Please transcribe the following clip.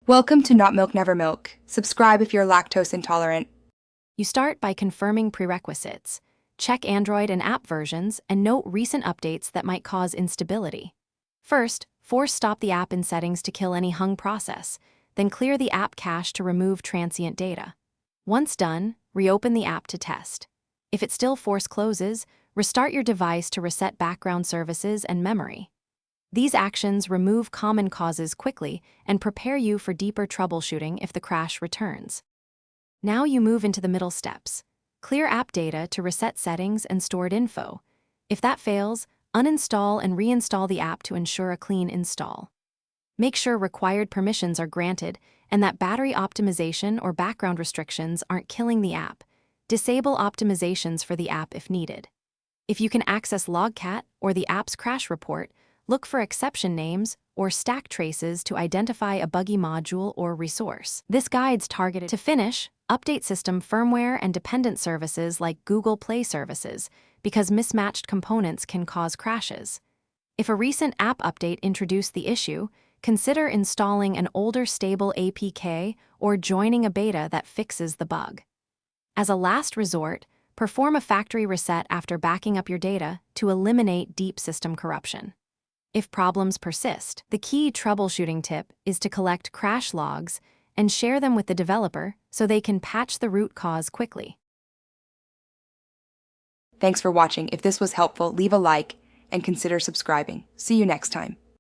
Welcome to Not Milk Never Milk. Subscribe if you're lactose intolerant. You start by confirming prerequisites. Check Android and app versions and note recent updates that might cause instability. First, force stop the app in settings to kill any hung process, then clear the app cache to remove transient data. Once done, reopen the app to test. If it still force closes, restart your device to reset background services and memory. These actions remove common causes quickly and prepare you for deeper troubleshooting if the crash returns. Now you move into the middle steps. Clear app data to reset settings and stored info. If that fails, uninstall and reinstall the app to ensure a clean install. Make sure required permissions are granted and that battery optimization or background restrictions aren't killing the app. Disable optimizations for the app if needed. If you can access Logcat or the app's crash report, look for exception names or stack traces to identify a buggy module or resource. This guide's targeted to finish, update system firmware and dependent services like Google Play services, because mismatched components can cause crashes. If a recent app update introduced the issue, consider installing an older stable APK or joining a beta that fixes the bug. As a last resort, perform a factory reset after backing up your data to eliminate deep system corruption. If problems persist, the key troubleshooting tip is to collect crash logs and share them with the developer so they can patch the root cause quickly. Thanks for watching. If this was helpful, leave a like and consider subscribing. See you next time.